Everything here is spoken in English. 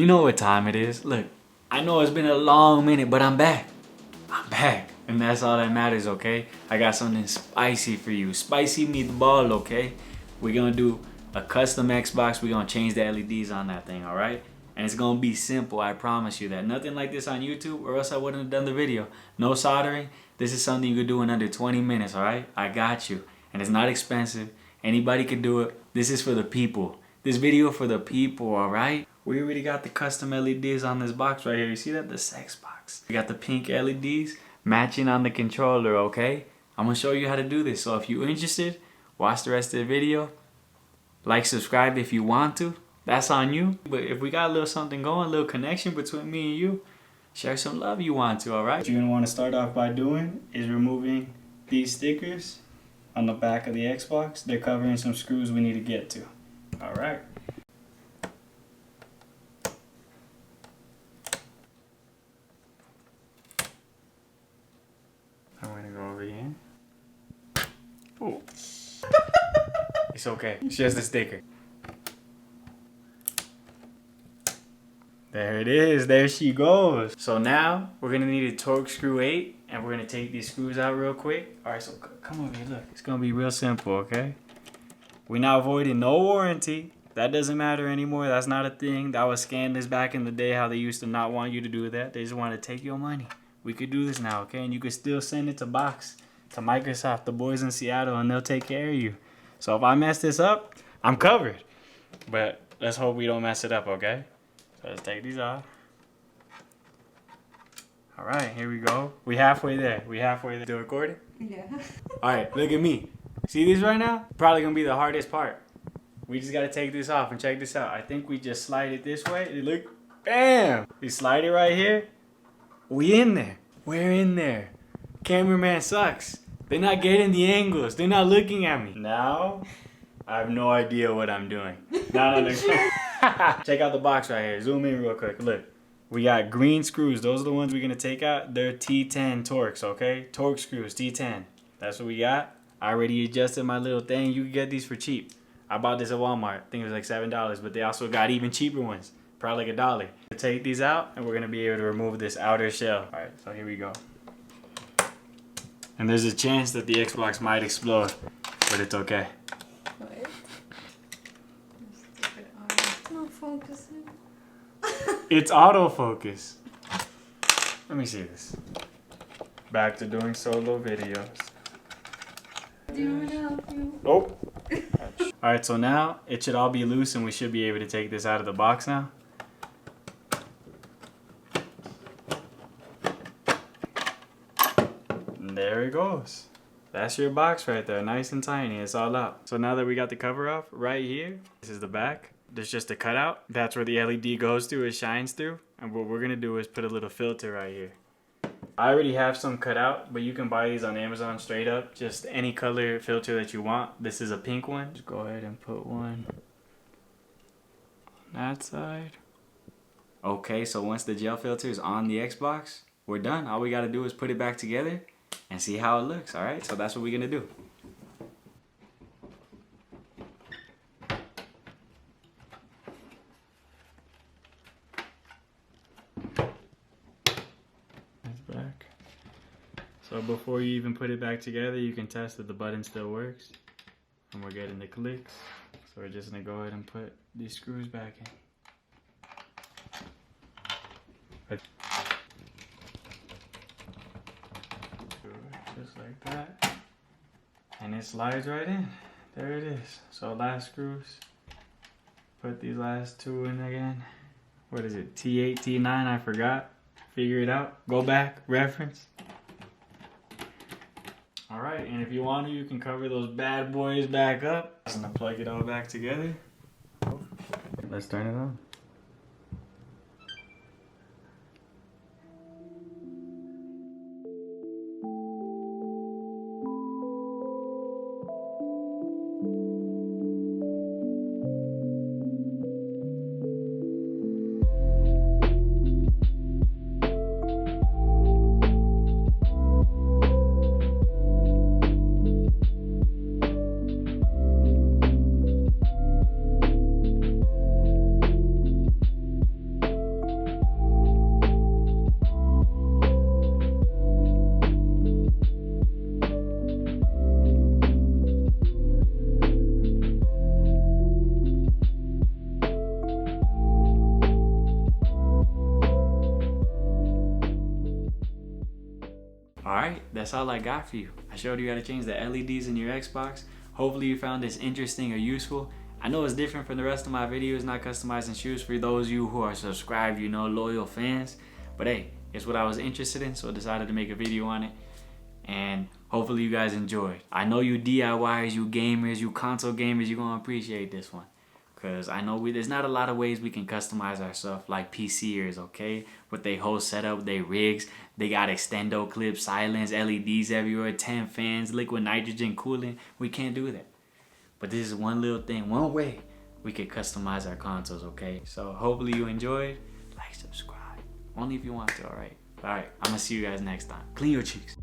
You know what time it is. Look, I know it's been a long minute, but I'm back. I'm back. And that's all that matters, okay? I got something spicy for you. Spicy meatball, okay? We're gonna do a custom Xbox. We're gonna change the LEDs on that thing, alright? And it's gonna be simple, I promise you that. Nothing like this on YouTube, or else I wouldn't have done the video. No soldering. This is something you could do in under 20 minutes, alright? I got you. And it's not expensive. Anybody could do it. This is for the people. This video for the people, alright? We already got the custom LEDs on this box right here. You see that? The sex box. We got the pink LEDs matching on the controller, okay? I'm gonna show you how to do this. So if you're interested, watch the rest of the video. Like, subscribe if you want to. That's on you. But if we got a little something going, a little connection between me and you, share some love you want to, alright? What you're gonna want to start off by doing is removing these stickers on the back of the Xbox. They're covering some screws we need to get to. Alright. I'm gonna go over here. Oh. It's okay. It's just a sticker. There it is. There she goes. So now we're gonna need a Torq Screw 8, and we're gonna take these screws out real quick. All right, so come over here. Look, it's gonna be real simple, okay? We're not voiding no warranty. That doesn't matter anymore. That's not a thing. That was scandalous back in the day, how they used to not want you to do that. They just want to take your money. We could do this now, okay? And you could still send it to Box, to Microsoft, the boys in Seattle, and they'll take care of you. So if I mess this up, I'm covered. But let's hope we don't mess it up, okay? So let's take these off. All right, here we go. We halfway there. We halfway there. Still recording? Yeah. All right, look at me. See these right now? Probably gonna be the hardest part. We just gotta take this off, and check this out. I think we just slide it this way. Look, bam! We slide it right here. We in there. We're in there. Cameraman sucks. They're not getting the angles. They're not looking at me. Now, I have no idea what I'm doing. No. Check out the box right here. Zoom in real quick. Look. We got green screws. Those are the ones we're going to take out. They're T10 Torx, okay? Torq screws, T10. That's what we got. I already adjusted my little thing. You can get these for cheap. I bought this at Walmart. I think it was like $7, but they also got even cheaper ones. Probably like $1. Take these out, and we're going to be able to remove this outer shell. All right, so here we go. And there's a chance that the Xbox might explode, but it's okay. What? It's not focusing. It's autofocus. Let me see this. Back to doing solo videos. Do you want to help you? Oh. Alright, so now it should all be loose and we should be able to take this out of the box now. And there it goes. That's your box right there, nice and tiny, it's all out. So now that we got the cover off, right here, this is the back. There's just a cutout. That's where the LED goes through, it shines through. And what we're gonna do is put a little filter right here. I already have some cut out, but you can buy these on Amazon straight up. Just any color filter that you want. This is a pink one. Just go ahead and put one on that side. Okay, so once the gel filter is on the Xbox, we're done. All we gotta do is put it back together and see how it looks, all right? So that's what we're gonna do. Back. So before you even put it back together, you can test that the button still works. And we're getting the clicks. So we're just gonna go ahead and put these screws back in. Just like that. And it slides right in. There it is. So last screws. Put these last two in again. What is it? T8, T9, I forgot. Figure it out. Go back, reference. Alright, and if you want to, you can cover those bad boys back up. I'm gonna plug it all back together. Let's turn it on. Alright, that's all I got for you. I showed you how to change the LEDs in your Xbox. Hopefully you found this interesting or useful. I know it's different from the rest of my videos, not customizing shoes for those of you who are subscribed, you know, loyal fans. But hey, it's what I was interested in, so I decided to make a video on it. And hopefully you guys enjoyed. I know you DIYers, you gamers, you console gamers, you're gonna appreciate this one. Cause I know there's not a lot of ways we can customize our stuff like PCers, okay? With their whole setup, they rigs, they got extendo clips, silence, LEDs everywhere, 10 fans, liquid nitrogen cooling. We can't do that. But this is one little thing, one way we can customize our consoles, okay? So hopefully you enjoyed. Like, subscribe. Only if you want to, alright? Alright, I'm gonna see you guys next time. Clean your cheeks.